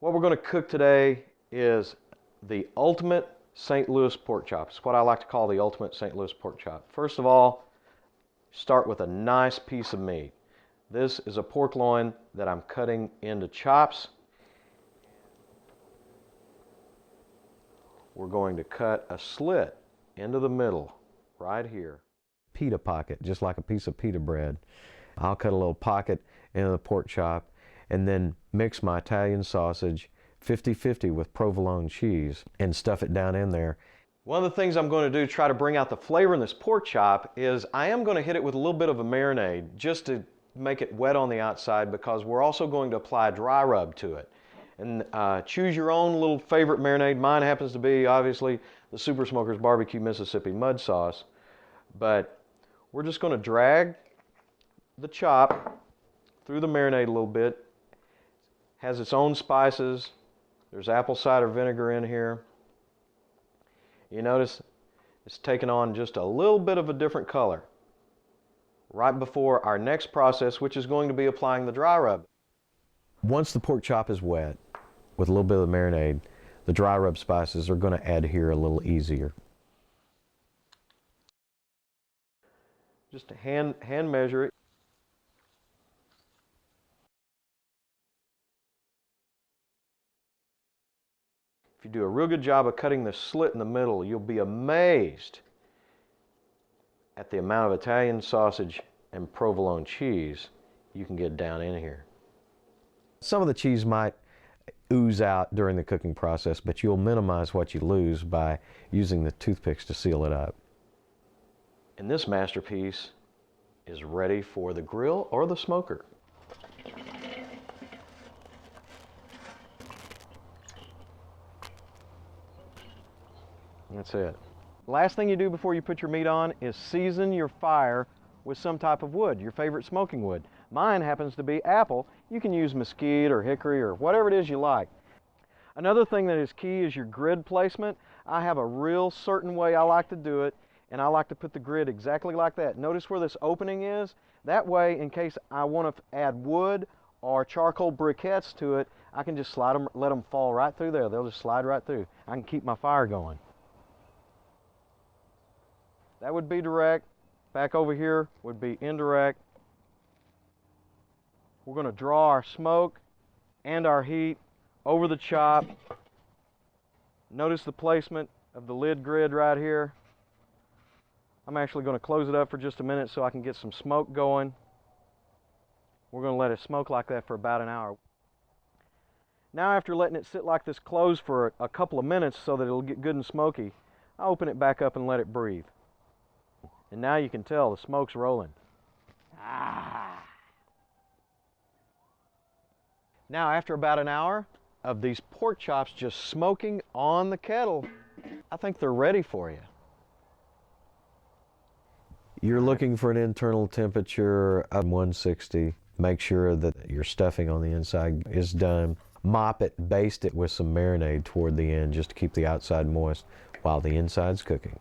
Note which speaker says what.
Speaker 1: What we're going to cook today is the ultimate St. Louis pork chop. It's what I like to call the ultimate St. Louis pork chop. First of all, start with a nice piece of meat. This is a pork loin that I'm cutting into chops. We're going to cut a slit into the middle, right here. Pita pocket, just like a piece of pita bread. I'll cut a little pocket into the pork chop and then mix my Italian sausage 50-50 with provolone cheese and stuff it down in there. One of the things I'm going to do to try to bring out the flavor in this pork chop is I am going to hit it with a little bit of a marinade just to make it wet on the outside, because we're also going to apply dry rub to it. And choose your own little favorite marinade. Mine happens to be obviously the Super Smokers BBQ Mississippi mud sauce. But we're just going to drag the chop through the marinade a little bit. Has its own spices. There's apple cider vinegar in here. You notice it's taken on just a little bit of a different color right before our next process, which is going to be applying the dry rub. Once the pork chop is wet with a little bit of marinade, the dry rub spices are going to adhere a little easier. Just hand measure it. If you do a real good job of cutting the slit in the middle, you'll be amazed at the amount of Italian sausage and provolone cheese you can get down in here. Some of the cheese might ooze out during the cooking process, but you'll minimize what you lose by using the toothpicks to seal it up. And this masterpiece is ready for the grill or the smoker. That's it. Last thing you do before you put your meat on is season your fire with some type of wood, your favorite smoking wood. Mine happens to be apple. You can use mesquite or hickory or whatever it is you like. Another thing that is key is your grid placement. I have a real certain way I like to do it, and I like to put the grid exactly like that. Notice where this opening is? That way, in case I want to add wood or charcoal briquettes to it, I can just slide them, let them fall right through there. They'll just slide right through. I can keep my fire going. That would be direct. Back over here would be indirect. We're going to draw our smoke and our heat over the chop. Notice the placement of the lid grid right here. I'm actually going to close it up for just a minute so I can get some smoke going. We're going to let it smoke like that for about an hour. Now, after letting it sit like this closed for a couple of minutes so that it'll get good and smoky, I open it back up and let it breathe. And now you can tell the smoke's rolling. Ah. Now, after about an hour of these pork chops just smoking on the kettle, I think they're ready for you. You're looking for an internal temperature of 160. Make sure that your stuffing on the inside is done. Mop it, baste it with some marinade toward the end just to keep the outside moist while the inside's cooking.